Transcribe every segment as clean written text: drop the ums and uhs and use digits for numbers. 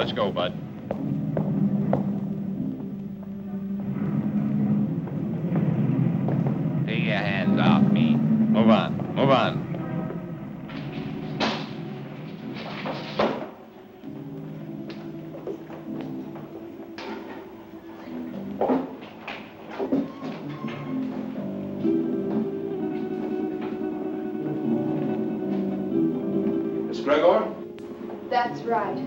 Let's go, Bud. Take your hands off me. Move on. Move on. Gregor? That's right.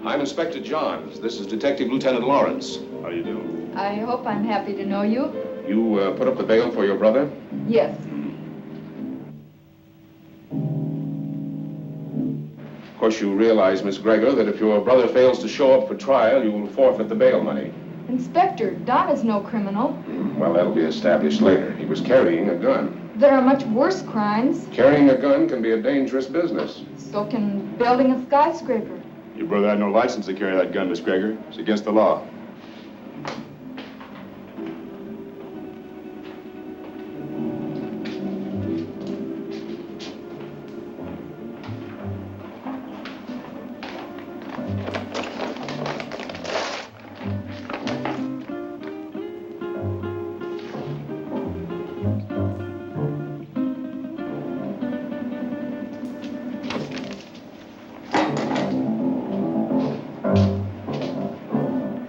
I'm Inspector Johns. This is Detective Lieutenant Lawrence. How do you do? I hope I'm happy to know you. You put up the bail for your brother? Yes. Of course, you realize, Miss Gregor, that if your brother fails to show up for trial, you will forfeit the bail money. Inspector, Don is no criminal. Well, that'll be established later. He was carrying a gun. There are much worse crimes. Carrying a gun can be a dangerous business. So can building a skyscraper. Your brother had no license to carry that gun, Miss Gregor. It's against the law.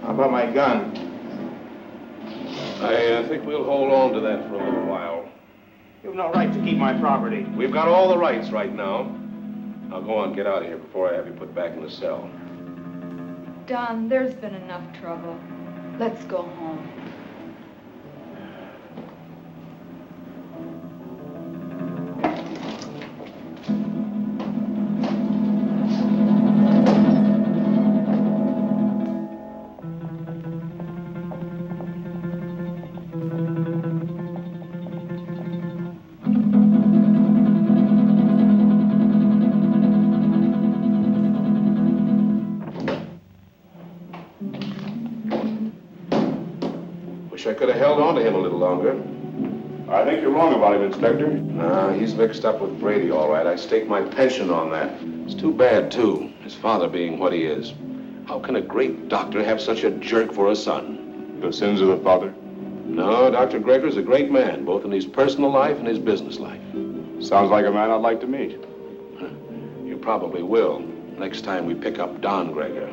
About my gun. I think we'll hold on to that for a little while. You've no right to keep my property. We've got all the rights right now. Now go on, get out of here before I have you put back in the cell. Don, there's been enough trouble. Let's go home. Wish I could have held on to him a little longer. I think you're wrong about him, Inspector. Nah, he's mixed up with Brady, all right. I staked my pension on that. It's too bad, too, his father being what he is. How can a great doctor have such a jerk for a son? The sins of the father? No, Dr. Gregor's a great man, both in his personal life and his business life. Sounds like a man I'd like to meet. You probably will, next time we pick up Don Gregor.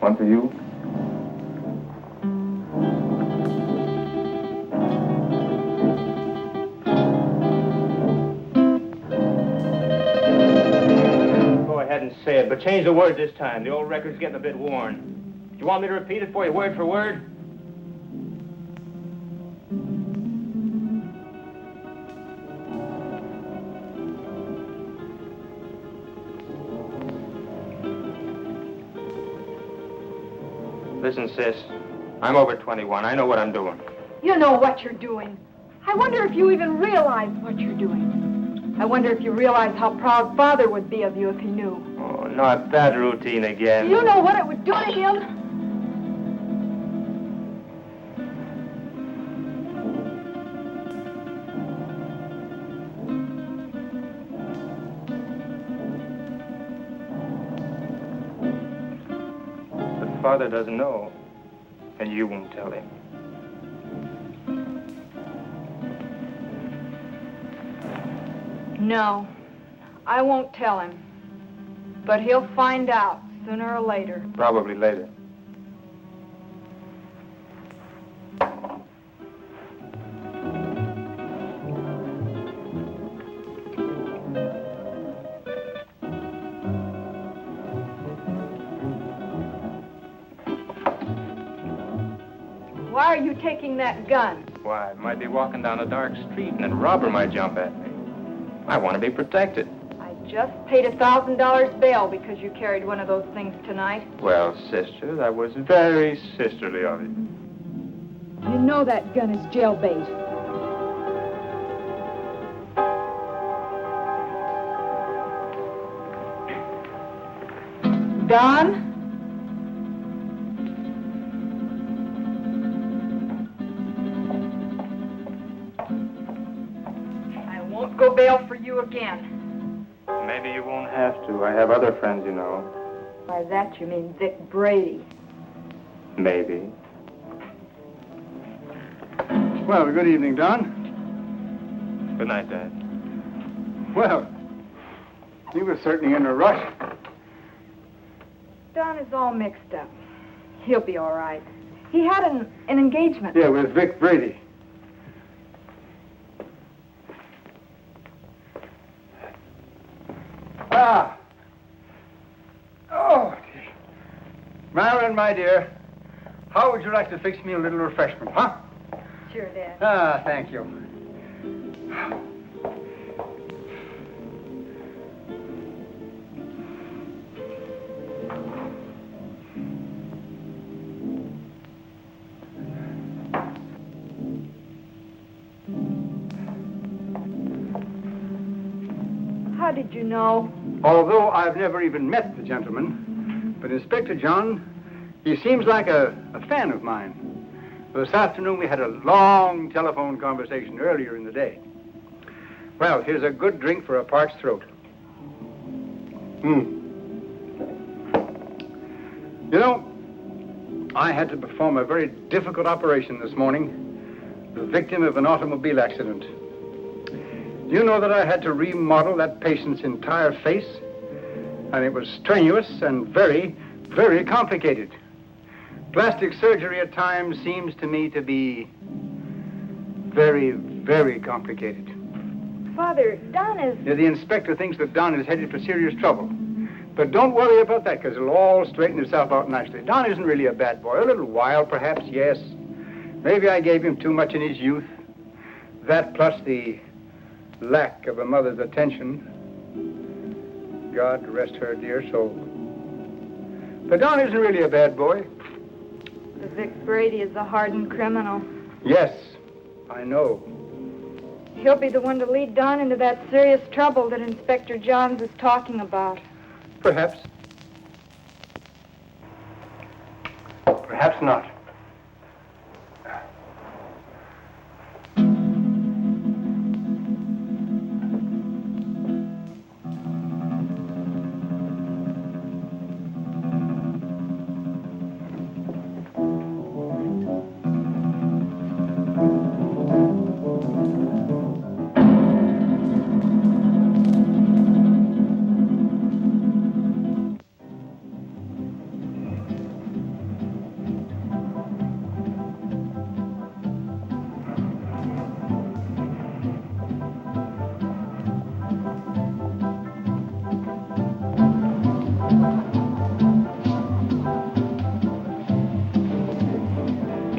One for you. Go ahead and say it, but change the word this time. The old record's getting a bit worn. Do you want me to repeat it for you word for word? Listen, sis. I'm over 21. I know what I'm doing. You know what you're doing. I wonder if you even realize what you're doing. I wonder if you realize how proud Father would be of you if he knew. Oh, not that routine again. You know what it would do to him? father doesn't know, and you won't tell him. No, I won't tell him. But he'll find out sooner or later. Probably later. Why are you taking that gun? Why, I might be walking down a dark street and a robber might jump at me. I want to be protected. I just paid $1,000 bail because you carried one of those things tonight. Well, sister, that was very sisterly of you. You know that gun is jailbait. Don? I won't go bail for you again. Maybe you won't have to. I have other friends, you know. By that you mean Vic Brady. Maybe. Well, good evening, Don. Good night, Dad. Well, you were certainly in a rush. Don is all mixed up. He'll be all right. He had an engagement. Yeah, with Vic Brady. Ah. Oh, dear. Marilyn, my dear, how would you like to fix me a little refreshment, huh? Sure, Dad. Ah, thank you. How did you know? Although I've never even met the gentleman, but Inspector John, he seems like a fan of mine. This afternoon we had a long telephone conversation earlier in the day. Well, here's a good drink for a parched throat. You know, I had to perform a very difficult operation this morning. The victim of an automobile accident. Do you know that I had to remodel that patient's entire face? And it was strenuous and very, very complicated. Plastic surgery at times seems to me to be very, very complicated. Father, Don is... Yeah, the inspector thinks that Don is headed for serious trouble. But don't worry about that, because it'll all straighten itself out nicely. Don isn't really a bad boy. A little wild, perhaps, yes. Maybe I gave him too much in his youth. That plus the lack of a mother's attention. God rest her dear soul. But Don isn't really a bad boy. The Vic Brady is a hardened criminal. Yes, I know. He'll be the one to lead Don into that serious trouble that Inspector Johns is talking about. Perhaps. Perhaps not.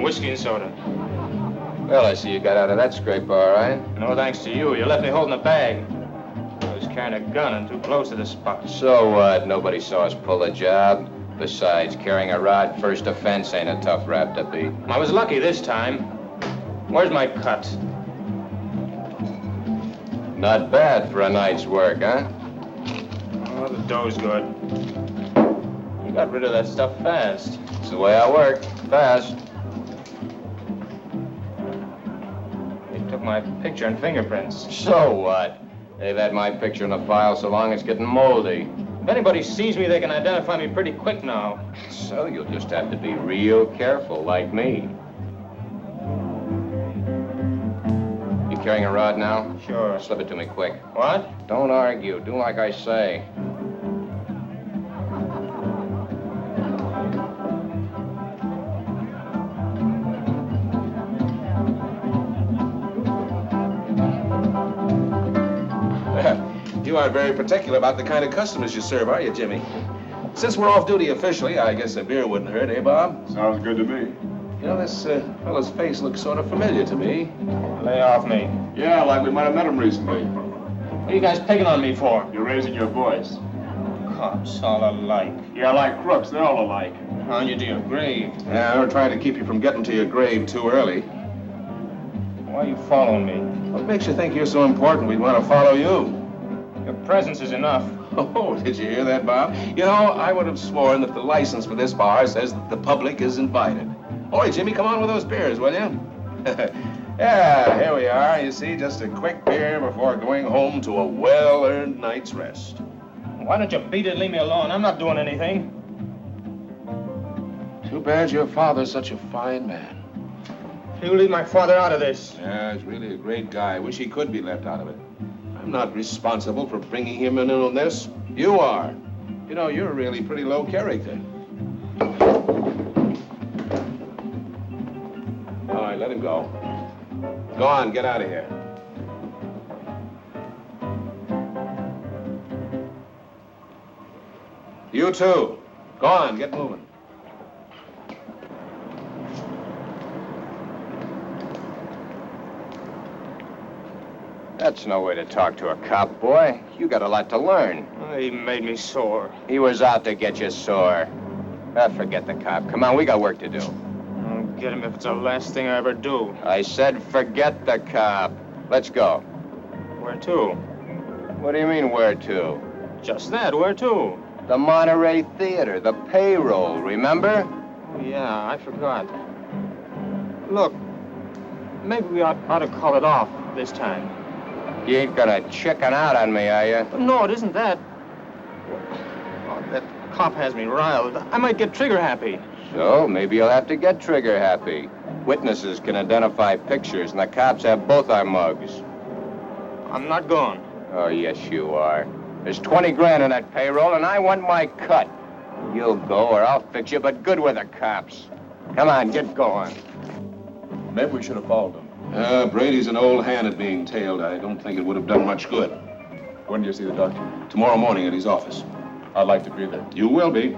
Whiskey and soda. Well, I see you got out of that scrape all right. No thanks to you. You left me holding a bag. I was carrying a gun and too close to the spot. So what? Nobody saw us pull the job. Besides, carrying a rod first offense ain't a tough rap to beat. I was lucky this time. Where's my cut? Not bad for a night's work, huh? Oh, the dough's good. You got rid of that stuff fast. It's the way I work. Fast. They took my picture and fingerprints. So what? They've had my picture in the file so long it's getting moldy. If anybody sees me, they can identify me pretty quick now. So you'll just have to be real careful, like me. You carrying a rod now? Sure. Slip it to me quick. What? Don't argue. Do like I say. You aren't very particular about the kind of customers you serve, are you, Jimmy? Since we're off duty officially, I guess a beer wouldn't hurt, eh, Bob? Sounds good to me. You know, this fellow's face looks sort of familiar to me. Lay off me. Yeah, like we might have met him recently. What are you guys picking on me for? You're raising your voice. Cops, all alike. Yeah, like crooks, they're all alike. On you to your grave. Yeah, we're trying to keep you from getting to your grave too early. Why are you following me? What makes you think you're so important we'd want to follow you? Your presence is enough. Oh, did you hear that, Bob? You know, I would have sworn that the license for this bar says that the public is invited. Boy, Jimmy, come on with those beers, will you? Yeah, here we are. You see, just a quick beer before going home to a well-earned night's rest. Why don't you beat it and leave me alone? I'm not doing anything. Too bad your father's such a fine man. You leave my father out of this. Yeah, he's really a great guy. Wish he could be left out of it. I'm not responsible for bringing him in on this. You are. You know, you're really pretty low character. All right, let him go. Go on, get out of here. You too. Go on, get moving. That's no way to talk to a cop, boy. You got a lot to learn. He made me sore. He was out to get you sore. Forget the cop. Come on, we got work to do. I'll get him if it's the last thing I ever do. I said forget the cop. Let's go. Where to? What do you mean, where to? Just that, where to? The Monterey Theater, the payroll, remember? Oh, yeah, I forgot. Look, maybe we ought to call it off this time. You ain't gonna chicken out on me, are you? No, it isn't that. Oh, that cop has me riled. I might get trigger happy. So, maybe you'll have to get trigger happy. Witnesses can identify pictures, and the cops have both our mugs. I'm not going. Oh, yes, you are. There's 20 grand in that payroll, and I want my cut. You'll go, or I'll fix you, but good with the cops. Come on, get going. Maybe we should have followed him. Brady's an old hand at being tailed. I don't think it would have done much good. When do you see the doctor? Tomorrow morning at his office. I'd like to be there. You will be.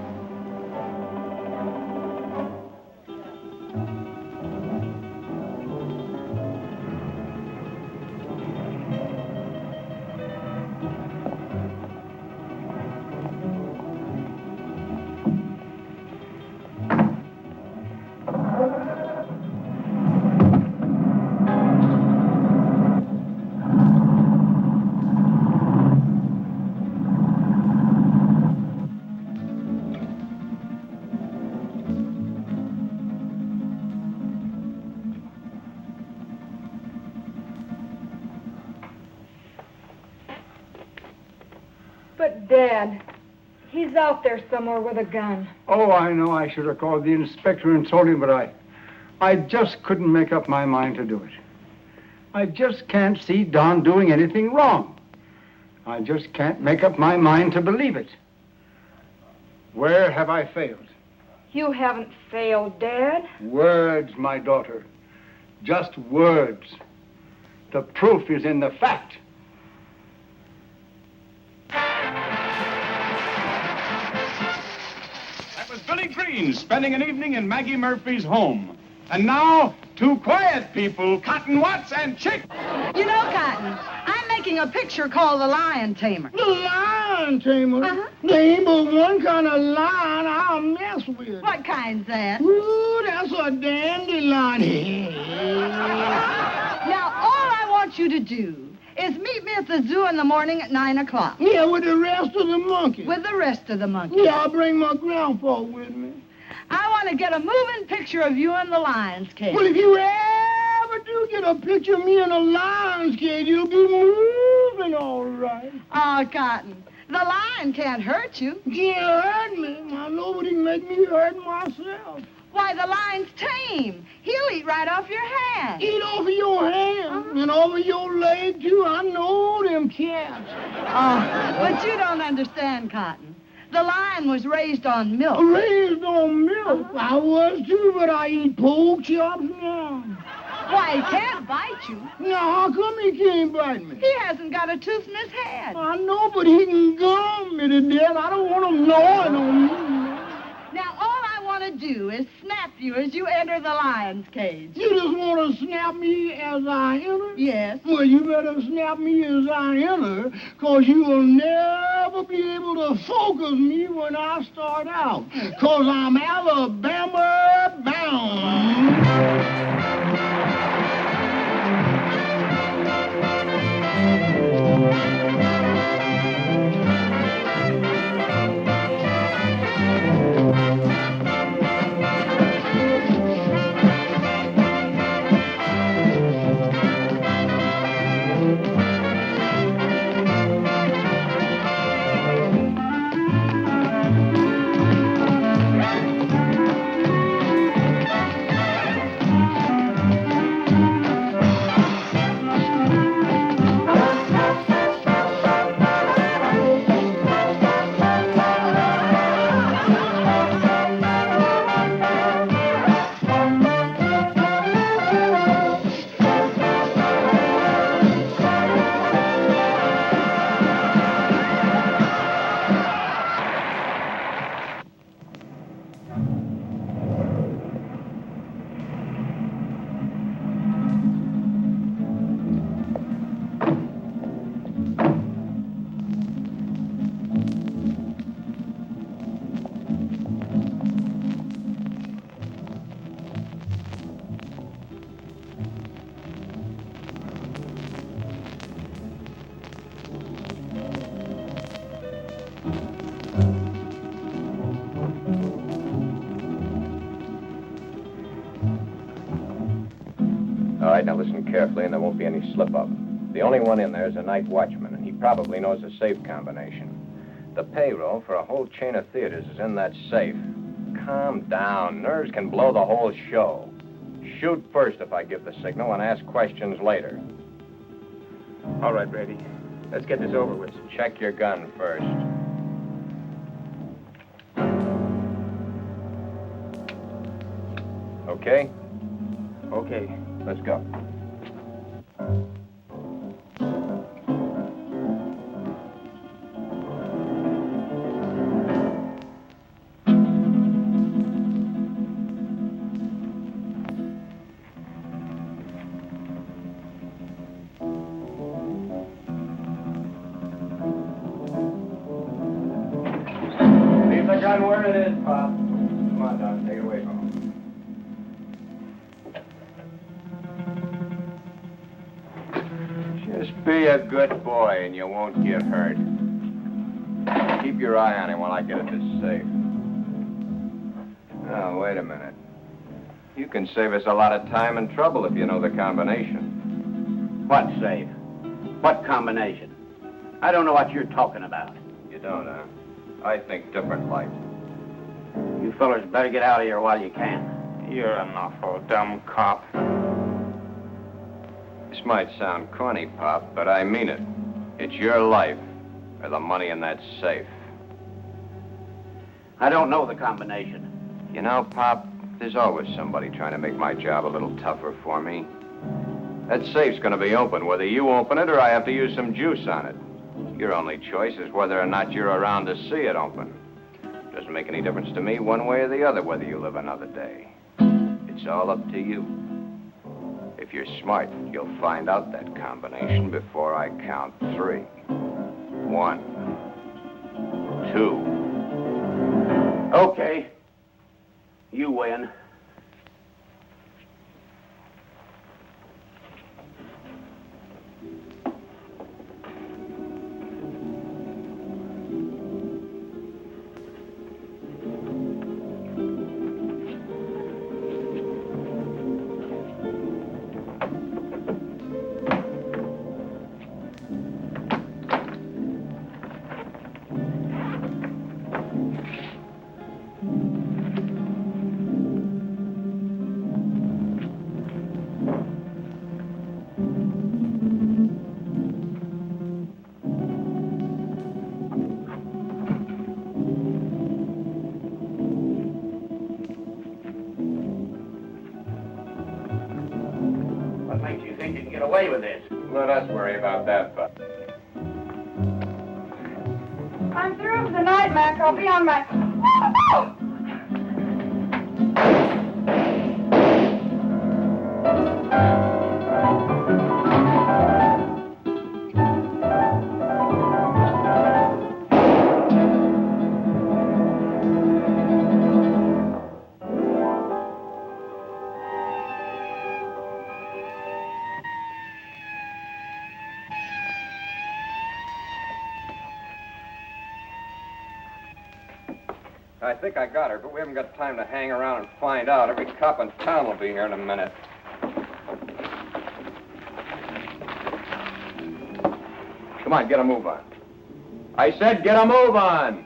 But, Dad, he's out there somewhere with a gun. Oh, I know I should have called the inspector and told him, but I just couldn't make up my mind to do it. I just can't see Don doing anything wrong. I just can't make up my mind to believe it. Where have I failed? You haven't failed, Dad. Words, my daughter. Just words. The proof is in the fact. That was Billy Green spending an evening in Maggie Murphy's home. And now, two quiet people, Cotton Watts and Chick. You know, Cotton, I'm making a picture called The Lion Tamer. The lion tamer? Uh-huh. There ain't but one kind of lion I'll mess with. What kind's that? Ooh, that's a dandelion. Now, all I want you to do is meet me at the zoo in the morning at 9 o'clock. Yeah, with the rest of the monkeys. With the rest of the monkeys. Yeah, I'll bring my grandpa with me. I want to get a moving picture of you in the lion's cage. Well, if you ever do get a picture of me in a lion's cage, you'll be moving all right. Oh, Cotton, The lion can't hurt you. Can't hurt me. Now, nobody can make me hurt myself. Why, the lion's tame. He'll eat right off your hand. Eat off of your hand and over your leg, too. I know them cats. Oh, but you don't understand, Cotton. The lion was raised on milk. Raised on milk. I was, too, but I eat pork chops now. Why, he can't bite you. Now, how come he can't bite me? He hasn't got a tooth in his head. I know, but he can gum me to death. I don't want him gnawing on me. Now, all I want to do is snap you as you enter the lion's cage. You just want to snap me as I enter? Yes. Well, you better snap me as I enter, because you will never be able to focus me when I start out, because I'm Alabama bound. All right, now listen carefully, and there won't be any slip-up. The only one in there is a night watchman, and he probably knows the safe combination. The payroll for a whole chain of theaters is in that safe. Calm down. Nerves can blow the whole show. Shoot first if I give the signal, and ask questions later. All right, Brady. Let's get this over with. Check your gun first. Okay? Okay. Let's go. Leave the gun where it is, Pop. Come on, Don. Take it away from him. Just be a good boy and you won't get hurt. Keep your eye on him while I get at this safe. Oh, wait a minute. You can save us a lot of time and trouble if you know the combination. What safe? What combination? I don't know what you're talking about. You don't, huh? I think different like. You fellers better get out of here while you can. You're an awful dumb cop. This might sound corny, Pop, but I mean it. It's your life or the money in that safe. I don't know the combination. You know, Pop, there's always somebody trying to make my job a little tougher for me. That safe's going to be open, whether you open it or I have to use some juice on it. Your only choice is whether or not you're around to see it open. Doesn't make any difference to me one way or the other whether you live another day. It's all up to you. If you're smart, you'll find out that combination before I count 3. 1, 2. Okay. You win. think you can get away with this? Let us worry about that, Buck. I'm through for the night, Mac. I'll be on my... I think I got her, but we haven't got time to hang around and find out. Every cop in town will be here in a minute. Come on, get a move on. I said get a move on!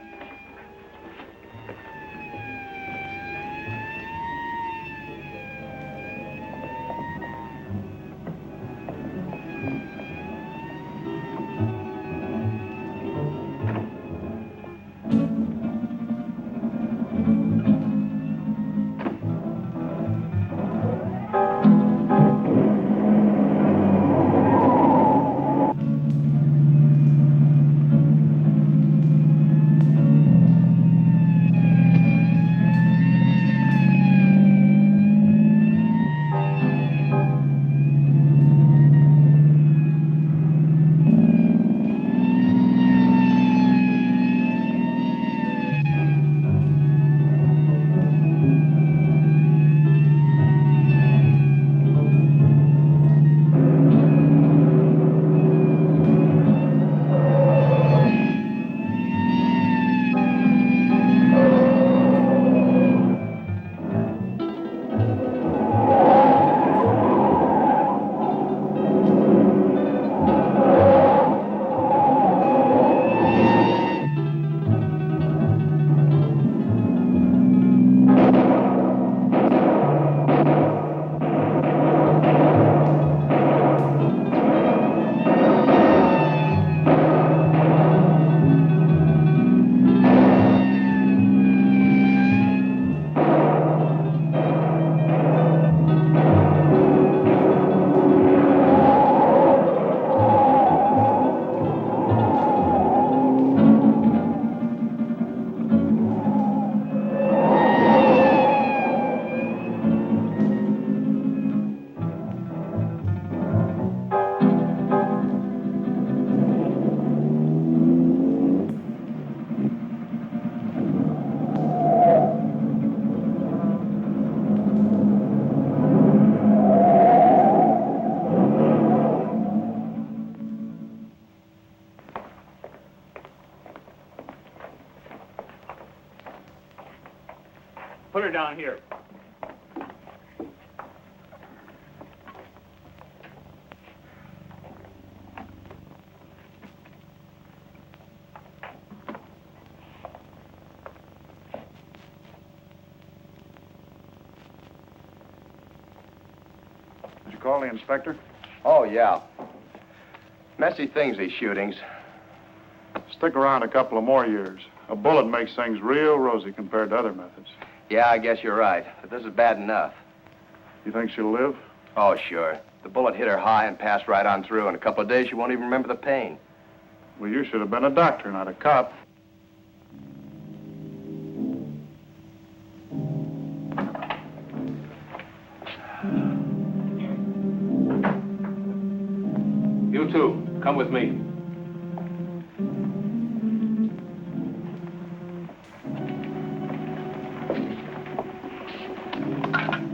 Put her down here. Did you call the inspector? Oh, yeah. Messy things, these shootings. Stick around a couple of more years. A bullet makes things real rosy compared to other methods. Yeah, I guess you're right. But this is bad enough. You think she'll live? Oh, sure. The bullet hit her high and passed right on through. In a couple of days, she won't even remember the pain. Well, you should have been a doctor, not a cop. You two, come with me.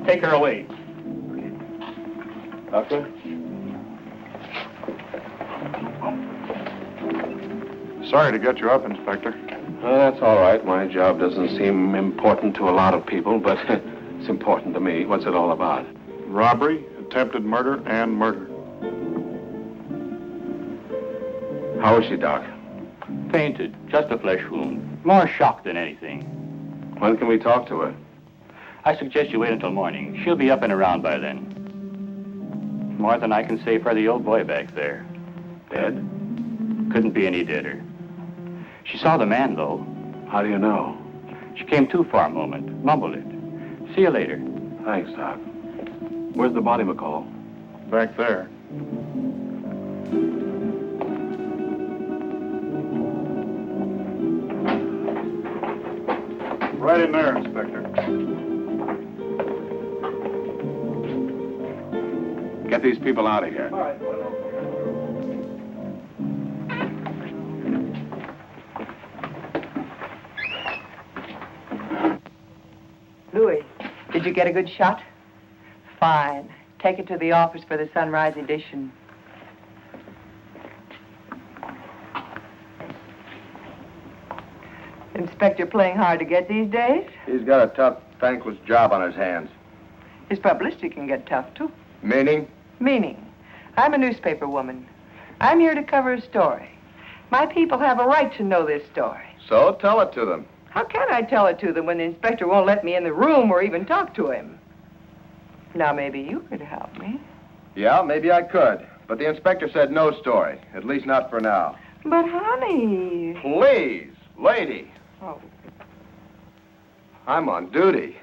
Take her away. Doctor? Sorry to get you up, Inspector. That's all right. My job doesn't seem important to a lot of people, but it's important to me. What's it all about? Robbery, attempted murder, and murder. How is she, Doc? Fainted. Just a flesh wound. More shock than anything. When can we talk to her? I suggest you wait until morning. She'll be up and around by then. More than I can say for the old boy back there. Dead? Couldn't be any deader. She saw the man, though. How do you know? She came to for a moment, mumbled it. See you later. Thanks, Doc. Where's the body, McCall? Back there. Right in there, Inspector. Get these people out of here. All right. Louis, did you get a good shot? Fine. Take it to the office for the sunrise edition. Inspector playing hard to get these days? He's got a tough, thankless job on his hands. His publicity can get tough, too. Meaning? Meaning, I'm a newspaper woman. I'm here to cover a story. My people have a right to know this story. So tell it to them. How can I tell it to them when the inspector won't let me in the room or even talk to him? Now, maybe you could help me. Yeah, maybe I could. But the inspector said no story. At least not for now. But, honey... Please, lady. Oh. I'm on duty.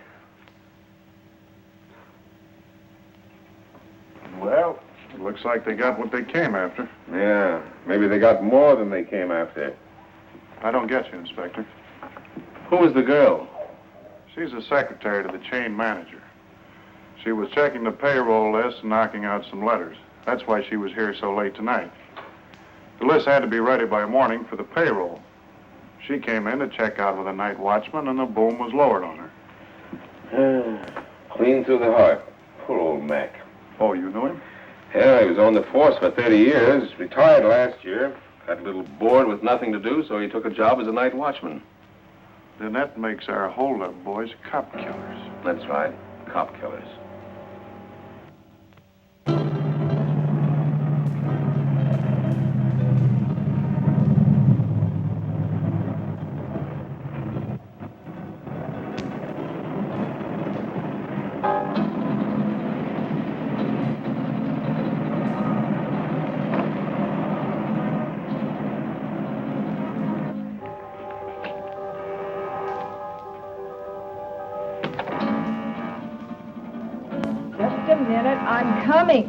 Well, it looks like they got what they came after. Yeah, maybe they got more than they came after. I don't get you, Inspector. Who was the girl? She's the secretary to the chain manager. She was checking the payroll list and knocking out some letters. That's why she was here so late tonight. The list had to be ready by morning for the payroll. She came in to check out with a night watchman, and the boom was lowered on her. Clean through the heart. Poor old Mac. Oh, you knew him? Yeah, he was on the force for 30 years. Retired last year. Got a little bored with nothing to do, so he took a job as a night watchman. Then that makes our hold-up boys cop killers. That's right. Cop killers. Just a minute, I'm coming.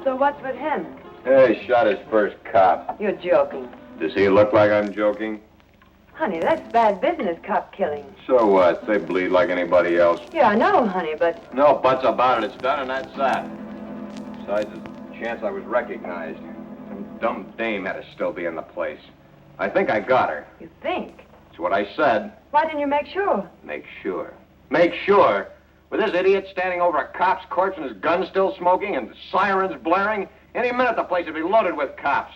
So what's with him? Hey, shot his first cop. You're joking. Does he look like I'm joking? Honey, that's bad business, cop killing. So what? They bleed like anybody else. Yeah, I know, honey, but... No buts about it. It's done, and that's that. Besides, there's a chance I was recognized. Some dumb dame had to still be in the place. I think I got her. You think? That's what I said. Why didn't you make sure? Make sure. Make sure? With this idiot standing over a cop's corpse and his gun still smoking and sirens blaring, any minute the place would be loaded with cops.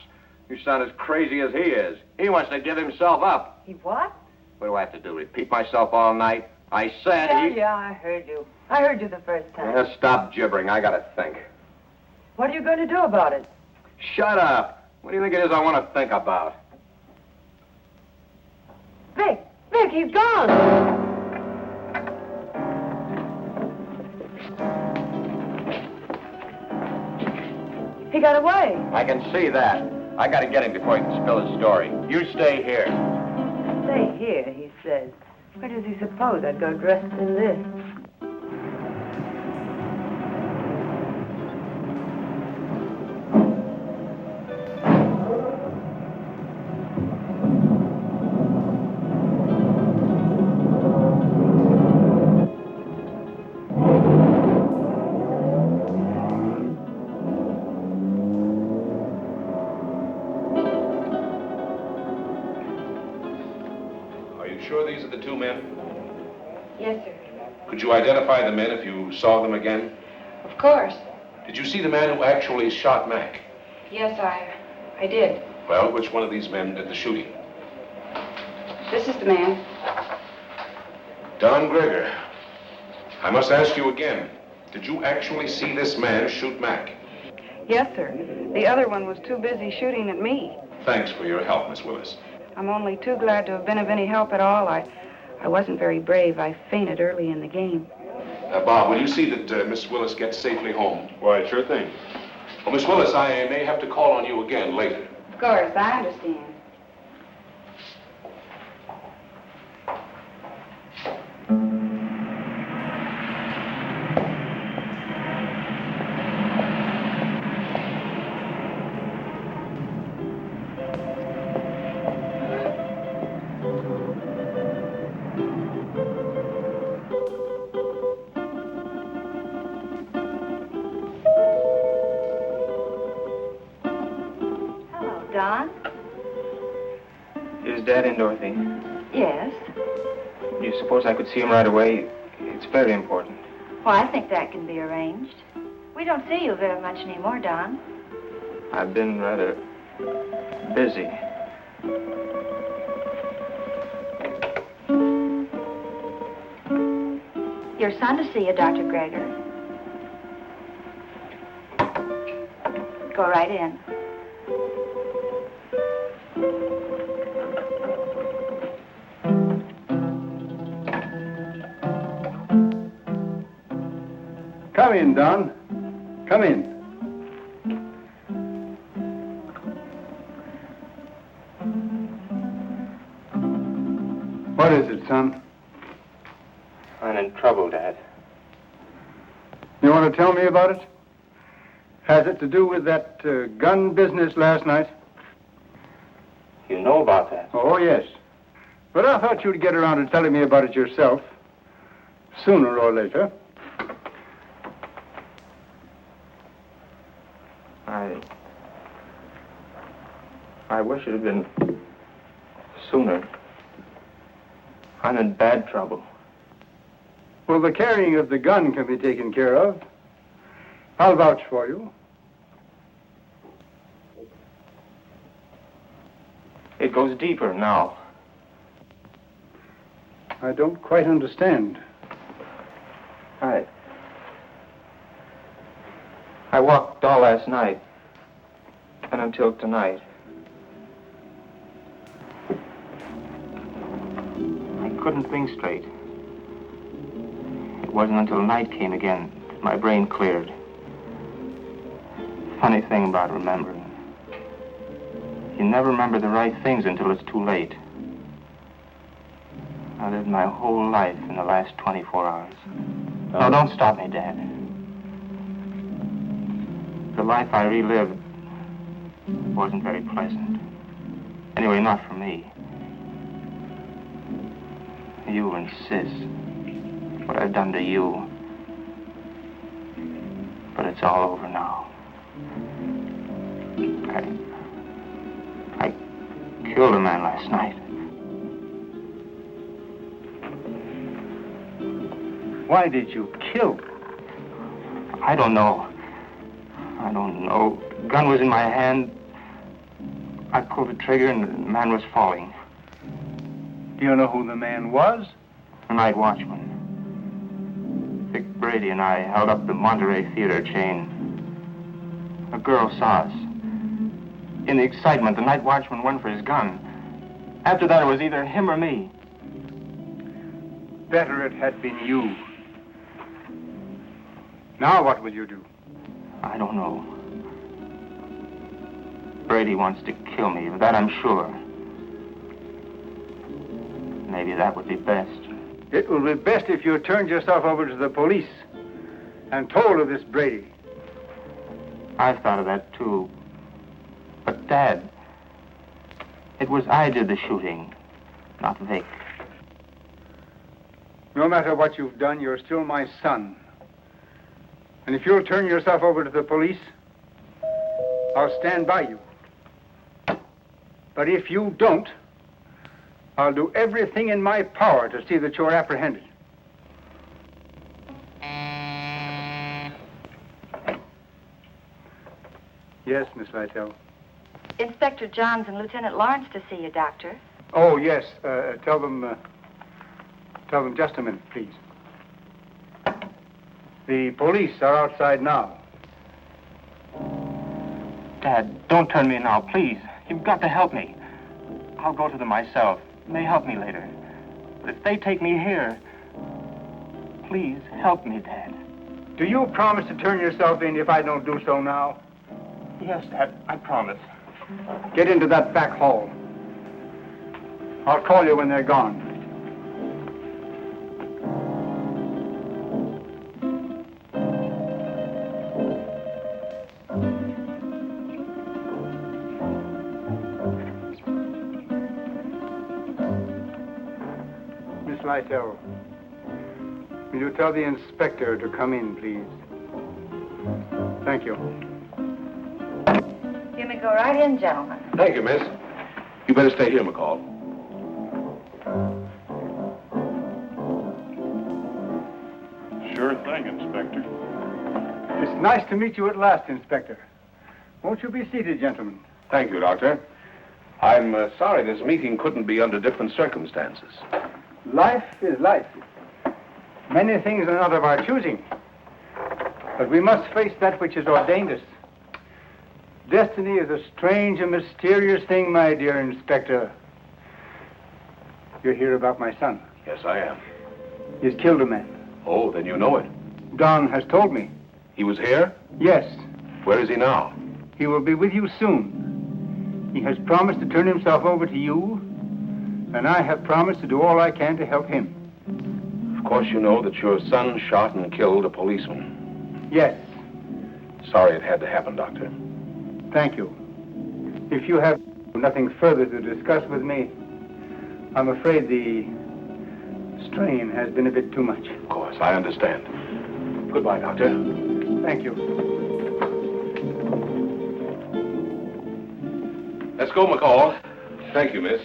You sound as crazy as he is. He wants to give himself up. He what? What do I have to do? Repeat myself all night? I said Yeah, I heard you. I heard you the first time. Yeah, stop gibbering. I gotta think. What are you going to do about it? Shut up. What do you think it is I want to think about? Vic, he's gone. He got away. I can see that. I gotta get him before he can spill his story. You stay here. Stay here, he says. Where does he suppose I'd go dressed in this? Sure these are the two men? Yes, sir. Could you identify the men if you saw them again? Of course. Did you see the man who actually shot Mac? Yes, I did. Well, which one of these men did the shooting? This is the man. Don Greger. I must ask you again. Did you actually see this man shoot Mac? Yes, sir. The other one was too busy shooting at me. Thanks for your help, Miss Willis. I'm only too glad to have been of any help at all. I wasn't very brave. I fainted early in the game. Bob, will you see that Miss Willis gets safely home? Why, sure thing. Well, Miss Willis, I may have to call on you again later. Of course, I understand. Don? Is Dad in, Dorothy? Yes. Do you suppose I could see him right away? It's very important. Well, I think that can be arranged. We don't see you very much anymore, Don. I've been rather busy. Your son to see you, Dr. Greger. Go right in. Come in, Don. Come in. What is it, son? I'm in trouble, Dad. You want to tell me about it? Has it to do with that gun business last night? You know about that? Oh, yes. But I thought you'd get around to telling me about it yourself. Sooner or later. I wish it had been sooner. I'm in bad trouble. Well, the carrying of the gun can be taken care of. I'll vouch for you. It goes deeper now. I don't quite understand. I walked all last night and until tonight. I couldn't think straight. It wasn't until night came again that my brain cleared. Funny thing about remembering. You never remember the right things until it's too late. I lived my whole life in the last 24 hours. No, don't stop me, Dad. The life I relived wasn't very pleasant. Anyway, not for me. You and Sis. What I've done to you. But it's all over now. I killed a man last night. Why did you kill? I don't know. The gun was in my hand. I pulled the trigger and the man was falling. Do you know who the man was? The night watchman. Vic Brady and I held up the Monterey Theater chain. A girl saw us. In the excitement, the night watchman went for his gun. After that, it was either him or me. Better it had been you. Now what will you do? I don't know. Brady wants to kill me, of that I'm sure. Maybe that would be best. It will be best if you turned yourself over to the police and told of this Brady. I've thought of that, too. But, Dad, it was I did the shooting, not Vic. No matter what you've done, you're still my son. And if you'll turn yourself over to the police, I'll stand by you. But if you don't, I'll do everything in my power to see that you're apprehended. Yes, Miss Lytell. Inspector Johns and Lieutenant Lawrence to see you, Doctor. Oh, yes. Tell them just a minute, please. The police are outside now. Dad, don't turn me now, please. You've got to help me. I'll go to them myself. It may help me later. But if they take me here, please help me, Dad. Do you promise to turn yourself in if I don't do so now? Yes, Dad, I promise. Get into that back hall. I'll call you when they're gone. Miss Lytell, will you tell the inspector to come in, please? Thank you. You may go right in, gentlemen. Thank you, miss. You better stay here, McCall. Sure thing, Inspector. It's nice to meet you at last, Inspector. Won't you be seated, gentlemen? Thank you, Doctor. I'm sorry this meeting couldn't be under different circumstances. Life is life. Many things are not of our choosing. But we must face that which has ordained us. Destiny is a strange and mysterious thing, my dear Inspector. You're here about my son. Yes, I am. He's killed a man. Oh, then you know it. Don has told me. He was here? Yes. Where is he now? He will be with you soon. He has promised to turn himself over to you, and I have promised to do all I can to help him. Of course you know that your son shot and killed a policeman. Yes. Sorry it had to happen, Doctor. Thank you. If you have nothing further to discuss with me, I'm afraid the strain has been a bit too much. Of course, I understand. Goodbye, Doctor. Thank you. Let's go, McCall. Thank you, miss.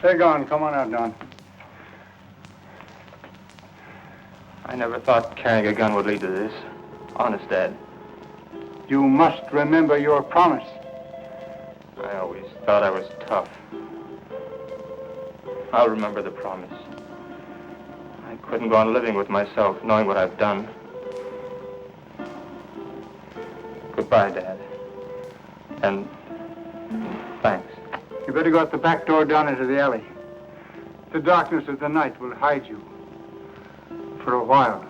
They're gone. Come on out, Don. I never thought carrying a gun would lead to this. Honest, Dad. You must remember your promise. I always thought I was tough. I'll remember the promise. I couldn't go on living with myself, knowing what I've done. Goodbye, Dad. And thanks. You better go out the back door down into the alley. The darkness of the night will hide you. For a while.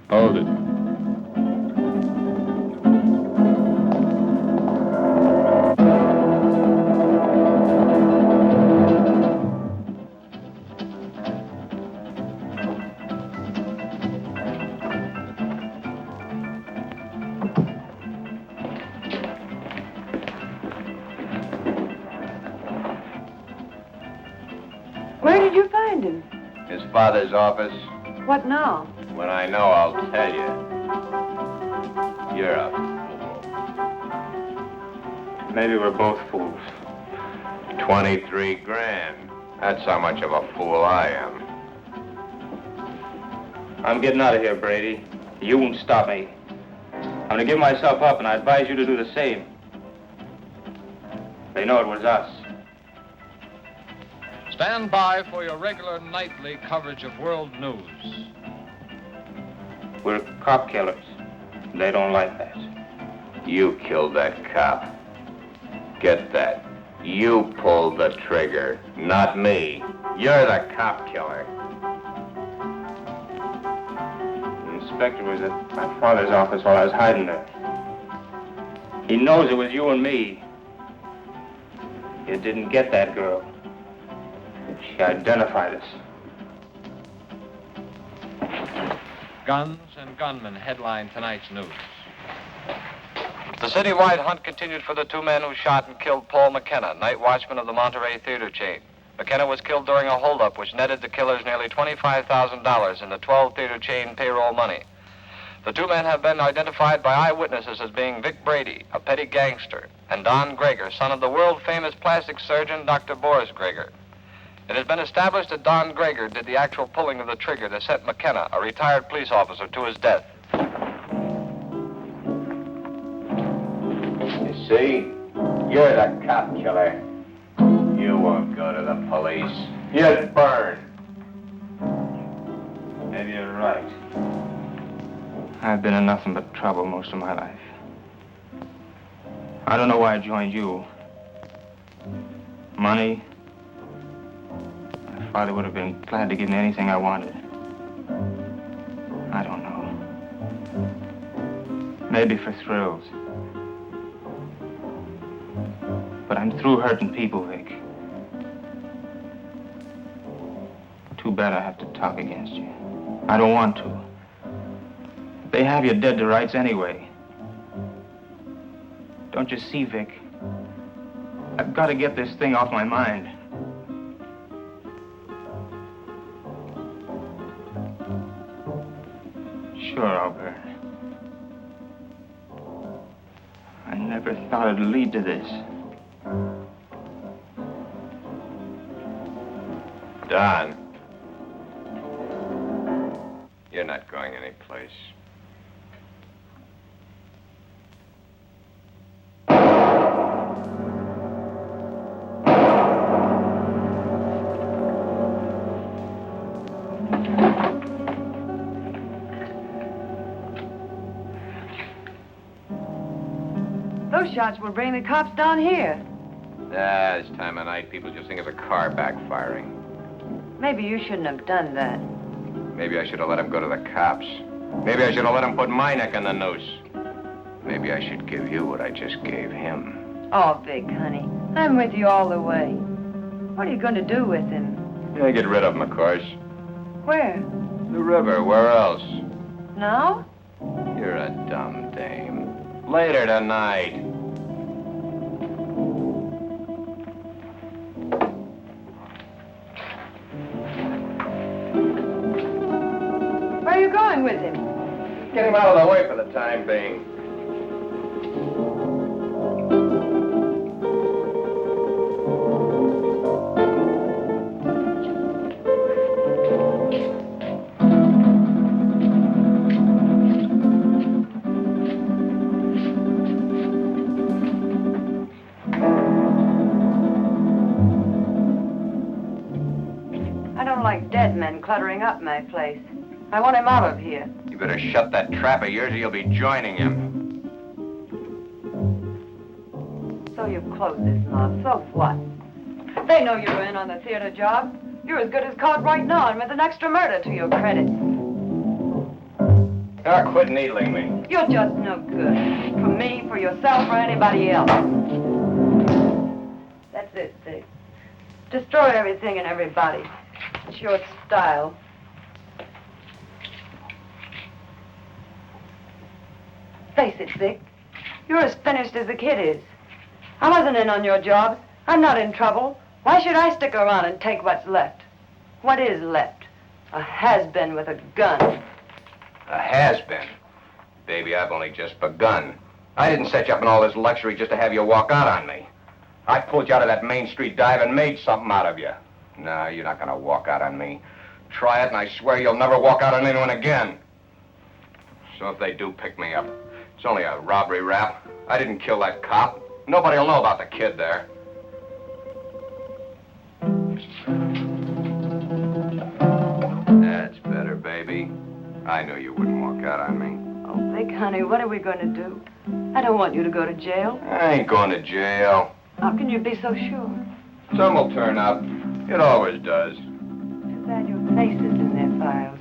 Hold it. Where did you find him? His father's office. What now? When I know, I'll tell you. You're a fool. Maybe we're both fools. 23 grand. That's how much of a fool I am. I'm getting out of here, Brady. You won't stop me. I'm gonna give myself up, and I advise you to do the same. They know it was us. Stand by for your regular nightly coverage of world news. We're cop killers. They don't like that. You killed that cop. Get that. You pulled the trigger, not me. You're the cop killer. The inspector was at my father's office while I was hiding there. He knows it was you and me. You didn't get that girl. She identified us. Guns and gunmen headline tonight's news. The citywide hunt continued for the two men who shot and killed Paul McKenna, night watchman of the Monterey theater chain. McKenna was killed during a holdup which netted the killers nearly $25,000 in the 12 theater chain payroll money. The two men have been identified by eyewitnesses as being Vic Brady, a petty gangster, and Don Greger, son of the world-famous plastic surgeon Dr. Boris Greger. It has been established that Don Greger did the actual pulling of the trigger that sent McKenna, a retired police officer, to his death. You see? You're the cop killer. You won't go to the police. You'd burn. Maybe you're right. I've been in nothing but trouble most of my life. I don't know why I joined you. Money? My father would have been glad to give me anything I wanted. I don't know. Maybe for thrills. But I'm through hurting people, Vic. Too bad I have to talk against you. I don't want to. They have you dead to rights anyway. Don't you see, Vic? I've got to get this thing off my mind. Sure, I'll burn. I never thought it'd lead to this. Don. You're not going anyplace. Those shots will bring the cops down here. This time of night, people just think of a car backfiring. Maybe you shouldn't have done that. Maybe I should have let him go to the cops. Maybe I should have let him put my neck in the noose. Maybe I should give you what I just gave him. Oh, Vic, honey, I'm with you all the way. What are you going to do with him? Yeah, get rid of him, of course. Where? The river, where else? Now? You're a dumb dame. Later tonight. Where are you going with him? Get him out of the way for the time being. I don't like dead men cluttering up my place. I want him out of here. You better shut that trap of yours or you'll be joining him. So you've closed this mob. So what? They know you're in on the theater job. You're as good as caught right now and with an extra murder to your credit. Now quit needling me. You're just no good. For me, for yourself, or anybody else. That's it, Vic. Destroy everything and everybody. It's your style. Face it, Vic. You're as finished as the kid is. I wasn't in on your job. I'm not in trouble. Why should I stick around and take what's left? What is left? A has-been with a gun. A has-been. Baby, I've only just begun. I didn't set you up in all this luxury just to have you walk out on me. I pulled you out of that Main Street dive and made something out of you. No, you're not gonna walk out on me. Try it and I swear you'll never walk out on anyone again. So if they do pick me up, it's only a robbery rap. I didn't kill that cop. Nobody will know about the kid there. That's better, baby. I knew you wouldn't walk out on me. Oh, Vic, honey, what are we going to do? I don't want you to go to jail. I ain't going to jail. How can you be so sure? Some will turn up. It always does. Too bad your face is in their files.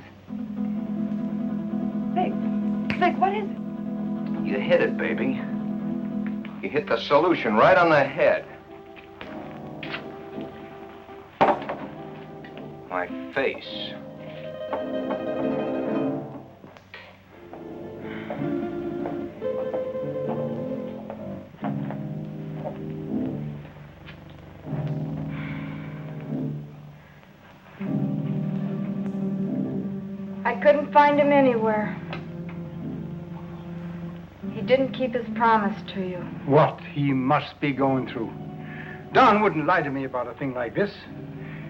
Vic, what is it? You hit it, baby. You hit the solution right on the head. My face. I couldn't find him anywhere. He didn't keep his promise to you. What he must be going through. Don wouldn't lie to me about a thing like this.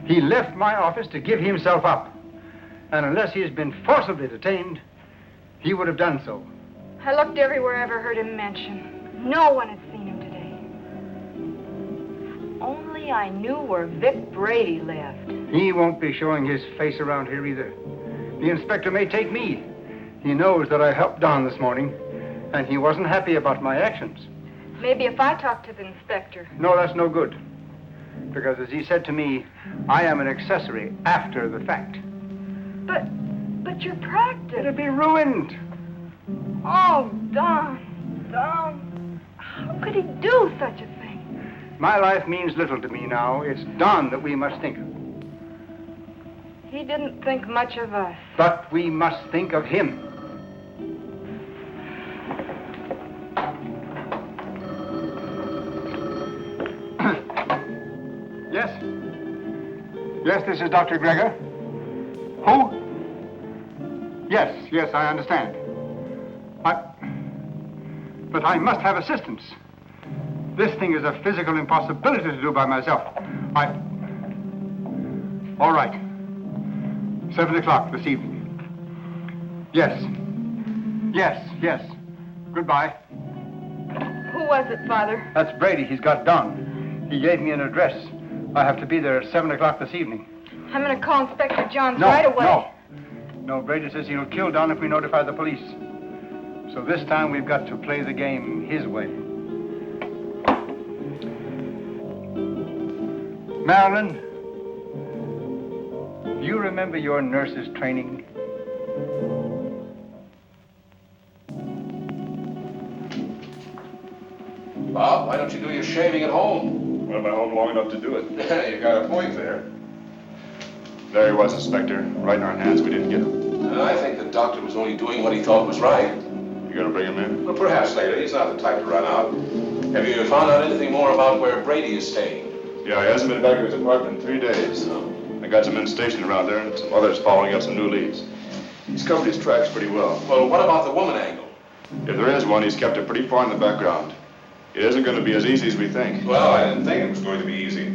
He left my office to give himself up. And unless he has been forcibly detained, he would have done so. I looked everywhere I ever heard him mention. No one had seen him today. If only I knew where Vic Brady lived. He won't be showing his face around here either. The inspector may take me. He knows that I helped Don this morning, and he wasn't happy about my actions. Maybe if I talk to the inspector. No, that's no good. Because as he said to me, I am an accessory after the fact. But your practice. It'll be ruined. Oh, Don, how could he do such a thing? My life means little to me now. It's Don that we must think of. He didn't think much of us. But we must think of him. Yes? Yes, this is Dr. Gregor. Who? Yes, I understand. But I must have assistance. This thing is a physical impossibility to do by myself. All right. 7 o'clock this evening. Yes. Goodbye. Who was it, Father? That's Brady. He's got Don. He gave me an address. I have to be there at 7 o'clock this evening. I'm going to call Inspector Johns right away. No, Brady says he'll kill Don if we notify the police. So this time we've got to play the game his way. Marilyn, do you remember your nurse's training? Bob, why don't you do your shaving at home? Well, I'm at home long enough to do it. You got a point there. There he was, Inspector. Right in our hands. We didn't get him. I think the doctor was only doing what he thought was right. You gonna bring him in? Well, perhaps later. He's not the type to run out. Have you found out anything more about where Brady is staying? Yeah, he hasn't been back to his apartment in 3 days. I got some men stationed around there and some others following up some new leads. He's covered his tracks pretty well. Well, what about the woman angle? If there is one, he's kept it pretty far in the background. It isn't going to be as easy as we think. Well, I didn't think it was going to be easy.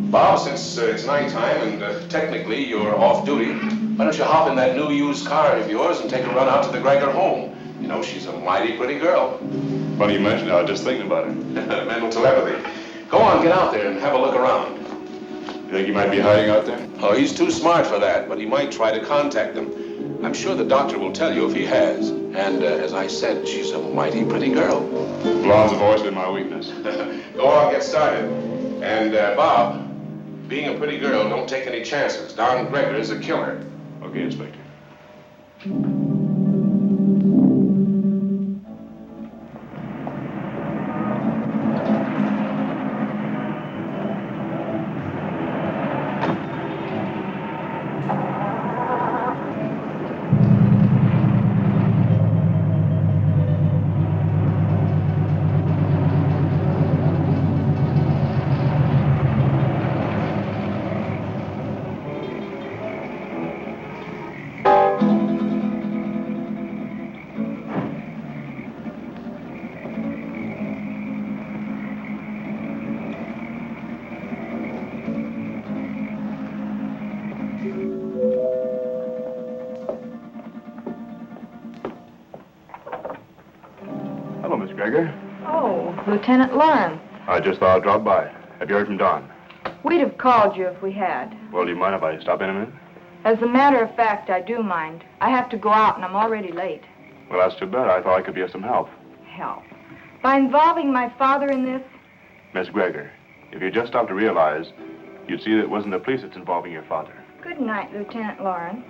Bob, since it's nighttime and technically you're off duty, why don't you hop in that new used car of yours and take a run out to the Gregor home? You know, she's a mighty pretty girl. Funny you mentioned it. I was just thinking about it. Mental telepathy. Go on, get out there and have a look around. You think he might be hiding out there? Oh, he's too smart for that, but he might try to contact them. I'm sure the doctor will tell you if he has. And as I said, she's a mighty pretty girl. Blondes have always been my weakness. Go on, get started. And, Bob, being a pretty girl, don't take any chances. Don Gregor is a killer. Okay, Inspector. Hello, Miss Gregor. Oh, Lieutenant Lawrence. I just thought I'd drop by. Have you heard from Don? We'd have called you if we had. Well, do you mind if I stop in a minute? As a matter of fact, I do mind. I have to go out and I'm already late. Well, that's too bad. I thought I could be of some help. Help. By involving my father in this? Miss Gregor, if you just stopped to realize, you'd see that it wasn't the police that's involving your father. Good night, Lieutenant Lawrence.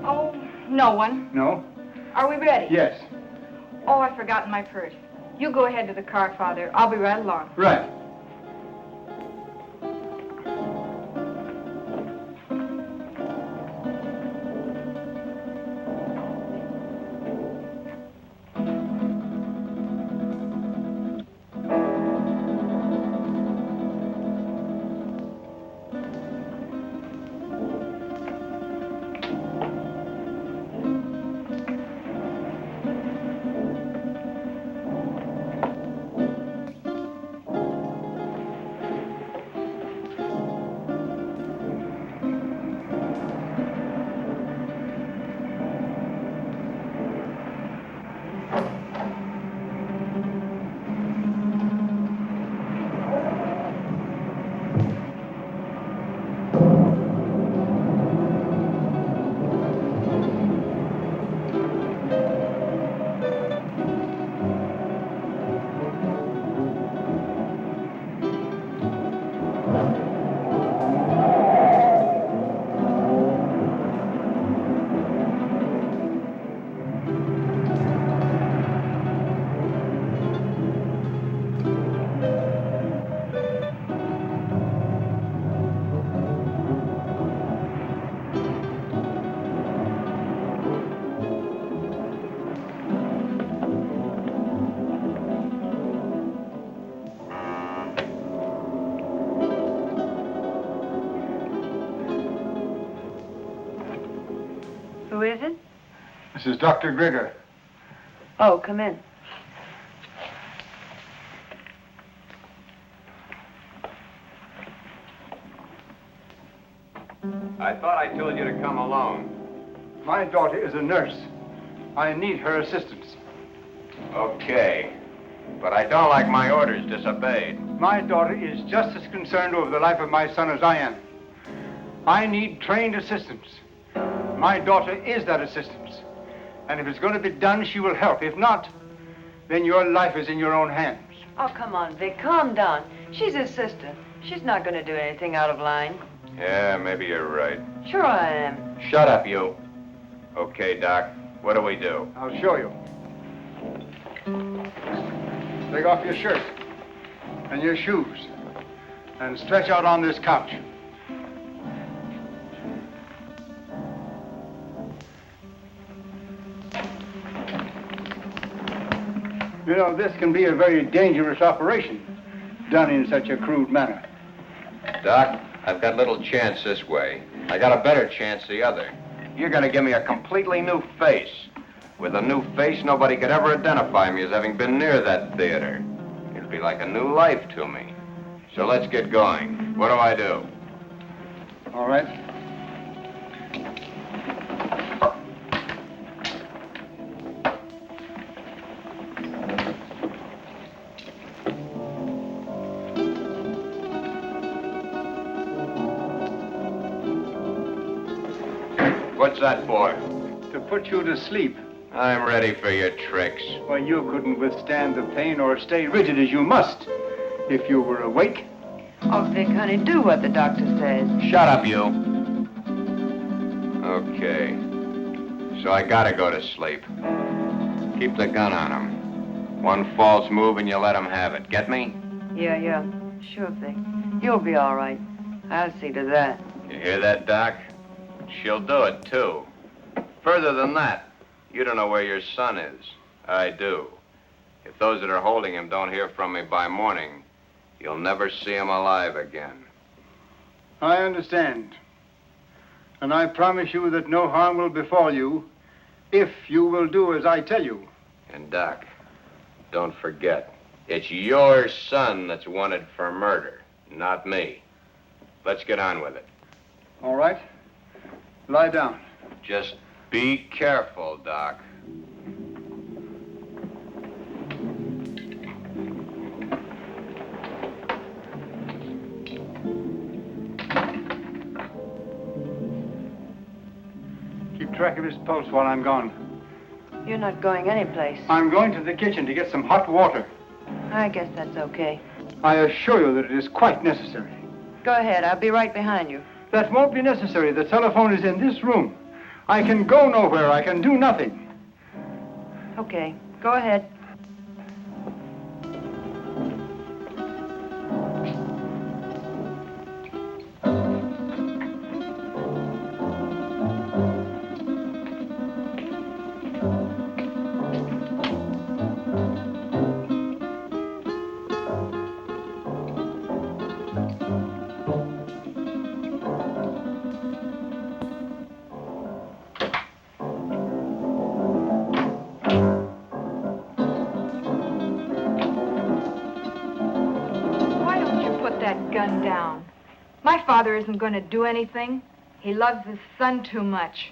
Oh, no one. No? Are we ready? Yes. Oh, I've forgotten my purse. You go ahead to the car, Father. I'll be right along. Right. This is Dr. Grigger. Oh, come in. I thought I told you to come alone. My daughter is a nurse. I need her assistance. Okay. But I don't like my orders disobeyed. My daughter is just as concerned over the life of my son as I am. I need trained assistance. My daughter is that assistance. And if it's going to be done, she will help. If not, then your life is in your own hands. Oh, come on, Vic. Calm down. She's his sister. She's not going to do anything out of line. Yeah, maybe you're right. Sure I am. Shut up, you. Okay, Doc. What do we do? I'll show you. Take off your shirt and your shoes and stretch out on this couch. You know, this can be a very dangerous operation done in such a crude manner. Doc, I've got little chance this way. I got a better chance the other. You're gonna give me a completely new face. With a new face, nobody could ever identify me as having been near that theater. It'd be like a new life to me. So let's get going. What do I do? All right. What's that for? To put you to sleep. I'm ready for your tricks. Why, you couldn't withstand the pain or stay rigid as you must if you were awake. Oh, Vic, honey, do what the doctor says. Shut up, you. Okay. So I gotta go to sleep. Keep the gun on him. One false move and you let him have it. Get me? Yeah. Sure, Vic. You'll be all right. I'll see to that. You hear that, Doc? She'll do it, too. Further than that, you don't know where your son is. I do. If those that are holding him don't hear from me by morning, you'll never see him alive again. I understand. And I promise you that no harm will befall you if you will do as I tell you. And, Doc, don't forget, it's your son that's wanted for murder, not me. Let's get on with it. All right. Lie down. Just be careful, Doc. Keep track of his pulse while I'm gone. You're not going anyplace. I'm going to the kitchen to get some hot water. I guess that's okay. I assure you that it is quite necessary. Go ahead. I'll be right behind you. That won't be necessary. The telephone is in this room. I can go nowhere. I can do nothing. Okay. Go ahead. Gun down. My father isn't going to do anything. He loves his son too much.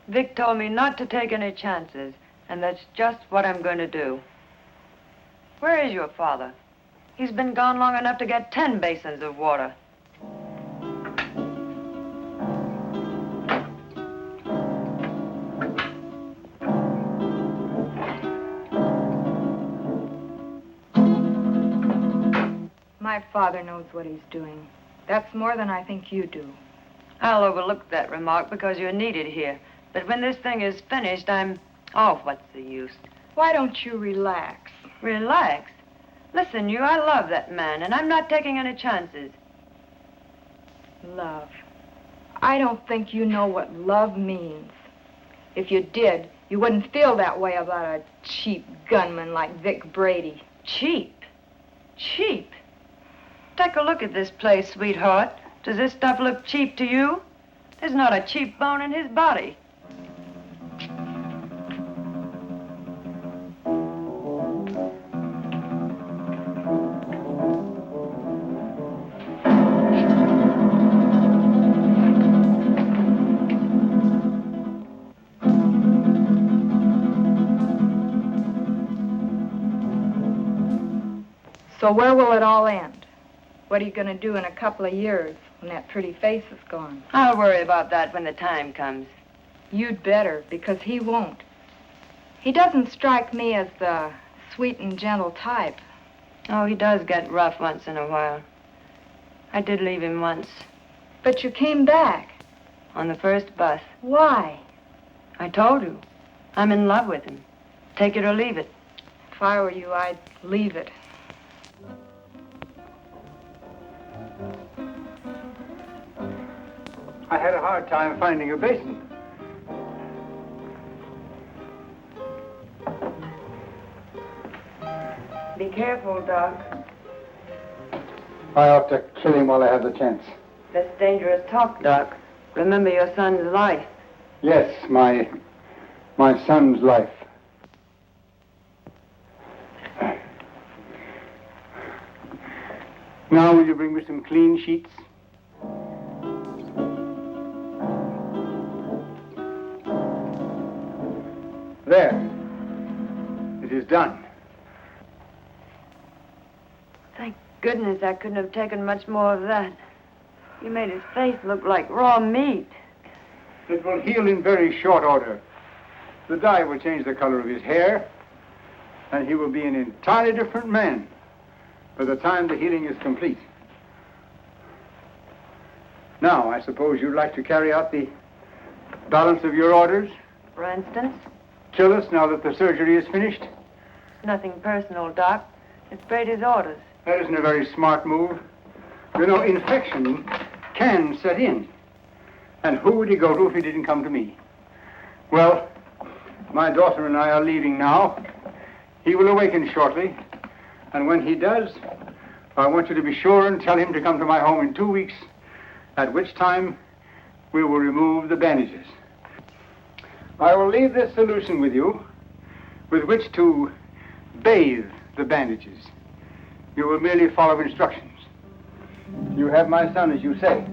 Vic told me not to take any chances, and that's just what I'm going to do. Where is your father? He's been gone long enough to get 10 basins of water. My father knows what he's doing. That's more than I think you do. I'll overlook that remark because you're needed here. But when this thing is finished, Oh, what's the use? Why don't you relax? Relax? Listen, I love that man, and I'm not taking any chances. Love. I don't think you know what love means. If you did, you wouldn't feel that way about a cheap gunman like Vic Brady. Cheap? Cheap? Take a look at this place, sweetheart. Does this stuff look cheap to you? There's not a cheap bone in his body. So where will it all end? What are you going to do in a couple of years when that pretty face is gone? I'll worry about that when the time comes. You'd better, because he won't. He doesn't strike me as the sweet and gentle type. Oh, he does get rough once in a while. I did leave him once. But you came back. On the first bus. Why? I told you. I'm in love with him. Take it or leave it. If I were you, I'd leave it. I had a hard time finding a basin. Be careful, Doc. I ought to kill him while I have the chance. That's dangerous talk, Doc. Remember your son's life. Yes, my son's life. Now, will you bring me some clean sheets? There. It is done. Thank goodness I couldn't have taken much more of that. You made his face look like raw meat. It will heal in very short order. The dye will change the color of his hair, and he will be an entirely different man by the time the healing is complete. Now, I suppose you'd like to carry out the balance of your orders? For instance? Kill us now that the surgery is finished? Nothing personal, Doc. It's Brady's orders. That isn't a very smart move. You know, infection can set in. And who would he go to if he didn't come to me? Well, my daughter and I are leaving now. He will awaken shortly. And when he does, I want you to be sure and tell him to come to my home in 2 weeks, at which time we will remove the bandages. I will leave this solution with you, with which to bathe the bandages. You will merely follow instructions. You have my son, as you say.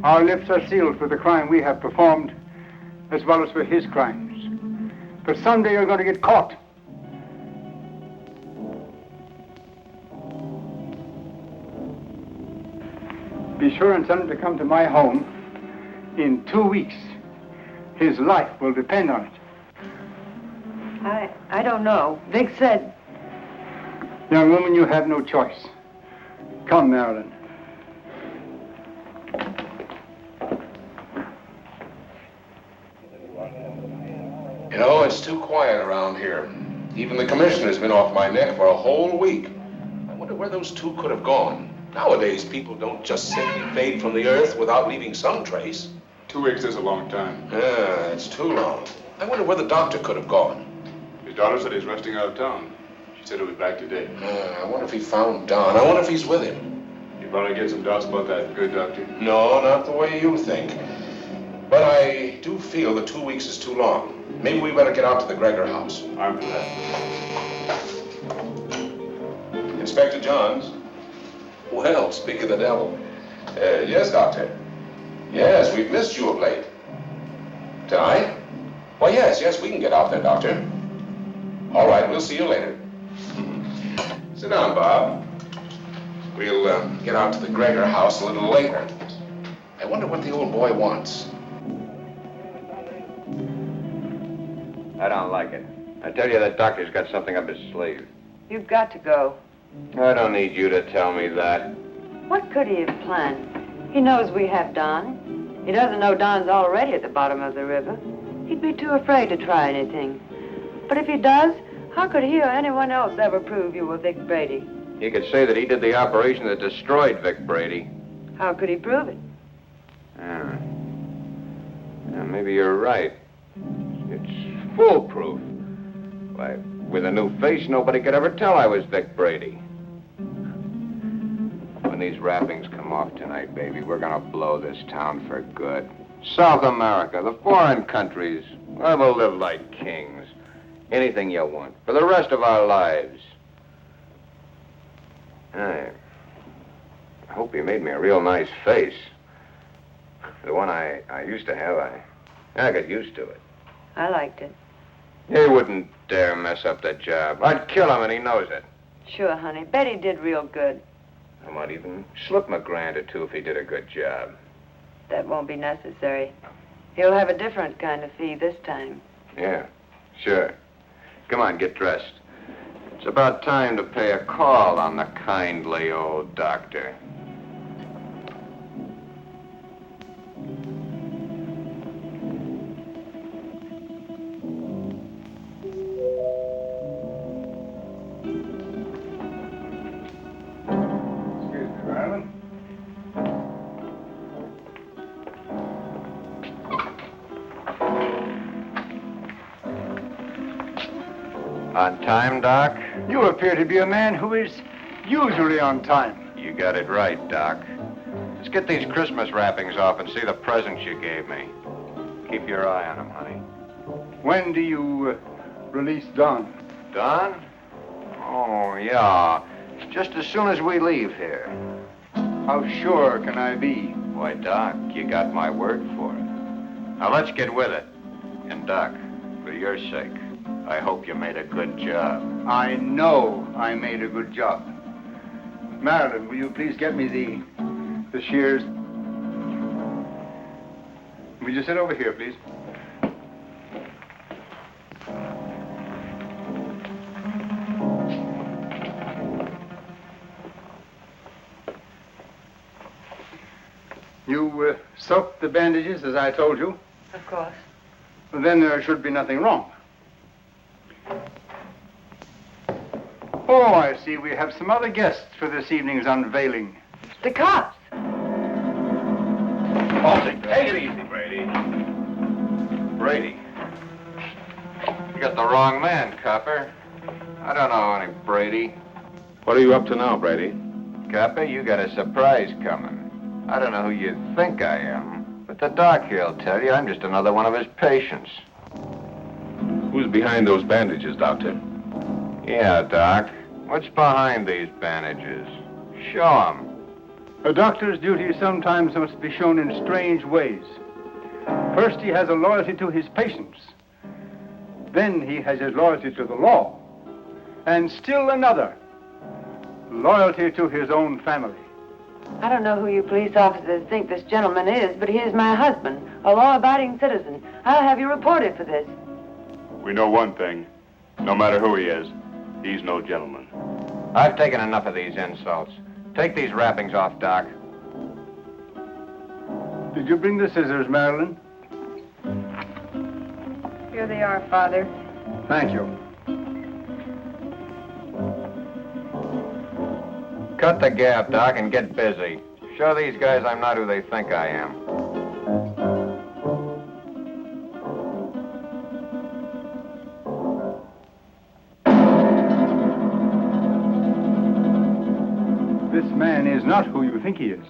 Our lips are sealed for the crime we have performed, as well as for his crimes. But someday you're going to get caught. Be sure and tell him to come to my home in 2 weeks. His life will depend on it. I don't know. Vic said... Young woman, you have no choice. Come, Marilyn. You know, it's too quiet around here. Even the commissioner's been off my neck for a whole week. I wonder where those two could have gone. Nowadays, people don't just simply fade from the earth without leaving some trace. 2 weeks is a long time. Yeah, it's too long. I wonder where the doctor could have gone. His daughter said he's resting out of town. She said he'll be back today. I wonder if he found Don. I wonder if he's with him. You probably get some doubts about that, good doctor. No, not the way you think. But I do feel that 2 weeks is too long. Maybe we better get out to the Gregor house. I'm for that. Inspector Johns. Well, speak of the devil. Yes, Doctor. Yes, we've missed you of late. Tonight? Well, yes, we can get out there, Doctor. All right, we'll see you later. Sit down, Bob. We'll get out to the Gregor house a little later. I wonder what the old boy wants. I don't like it. I tell you, that doctor's got something up his sleeve. You've got to go. I don't need you to tell me that. What could he have planned? He knows we have Don. He doesn't know Don's already at the bottom of the river. He'd be too afraid to try anything. But if he does, how could he or anyone else ever prove you were Vic Brady? He could say that he did the operation that destroyed Vic Brady. How could he prove it? Yeah, maybe you're right. It's foolproof. Why, with a new face, nobody could ever tell I was Vic Brady. When these wrappings come off tonight, baby, we're gonna blow this town for good. South America, the foreign countries, where we'll live like kings. Anything you want, for the rest of our lives. I hope you made me a real nice face. The one I used to have, I got used to it. I liked it. He wouldn't dare mess up the job. I'd kill him, and he knows it. Sure, honey. Betty did real good. I might even slip him $1,000 or $2 if he did a good job. That won't be necessary. He'll have a different kind of fee this time. Yeah, sure. Come on, get dressed. It's about time to pay a call on the kindly old doctor. Excuse me, Marilyn. On time, Doc? You appear to be a man who is usually on time. You got it right, Doc. Let's get these Christmas wrappings off and see the presents you gave me. Keep your eye on them, honey. When do you release Don? Don? Oh, yeah. Just as soon as we leave here. How sure can I be? Why, Doc, you got my word for it. Now, let's get with it. And, Doc, for your sake, I hope you made a good job. I know I made a good job. Marilyn, will you please get me the shears? Will you sit over here, please? You soaked the bandages as I told you? Of course. Well, then there should be nothing wrong. Oh, I see. We have some other guests for this evening's unveiling. The cops. Oh, take it easy, Brady. Brady. You got the wrong man, copper. I don't know any Brady. What are you up to now, Brady? Copper, you got a surprise coming. I don't know who you think I am, but the doc here'll tell you I'm just another one of his patients. Who's behind those bandages, Doctor? Yeah, Doc. What's behind these bandages? Show 'em. A doctor's duty sometimes must be shown in strange ways. First, he has a loyalty to his patients. Then he has his loyalty to the law. And still another, loyalty to his own family. I don't know who you police officers think this gentleman is, but he is my husband, a law-abiding citizen. I'll have you reported for this. We know one thing. No matter who he is, he's no gentleman. I've taken enough of these insults. Take these wrappings off, Doc. Did you bring the scissors, Marilyn? Here they are, Father. Thank you. Cut the gap, Doc, and get busy. Show these guys I'm not who they think I am. This man is not who you think he is.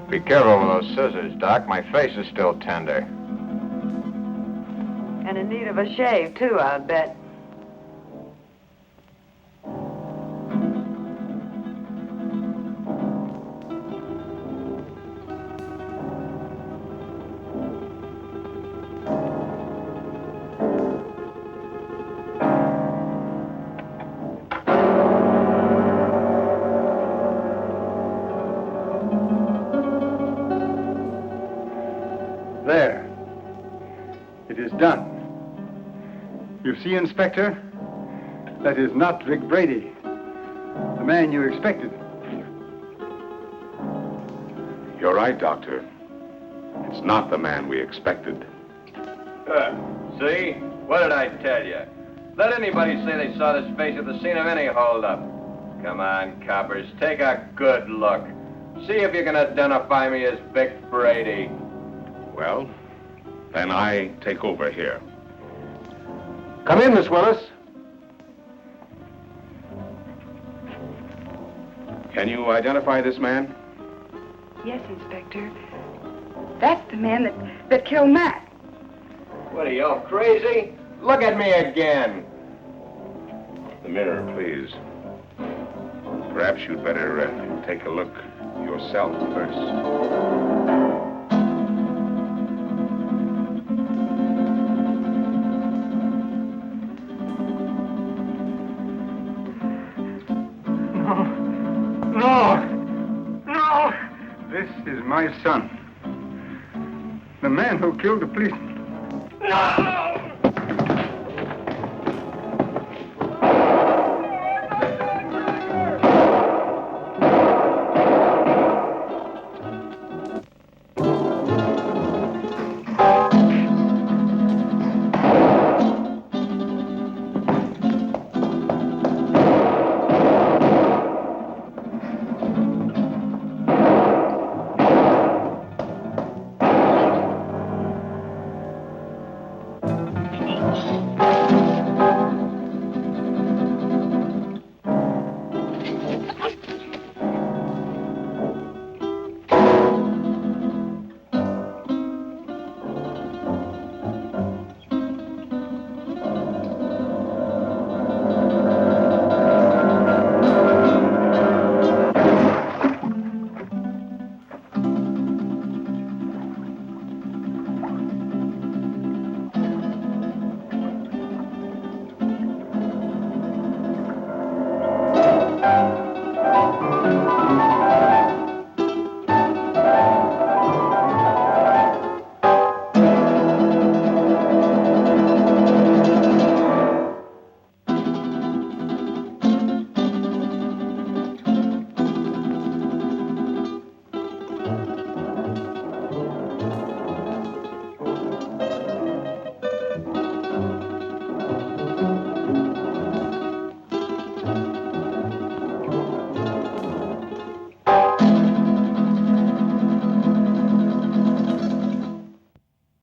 Be careful with those scissors, Doc. My face is still tender. And in need of a shave, too, I'll bet. There. It is done. You see, Inspector? That is not Vic Brady, the man you expected. You're right, Doctor. It's not the man we expected. See? What did I tell you? Let anybody say they saw this face at the scene of any holdup. Come on, coppers, take a good look. See if you can identify me as Vic Brady. Well, then I take over here. Come in, Miss Willis. Can you identify this man? Yes, Inspector. That's the man that killed Mac. What are you, all crazy? Look at me again. The mirror, please. Perhaps you'd better take a look yourself first. my son. The man who killed the policeman.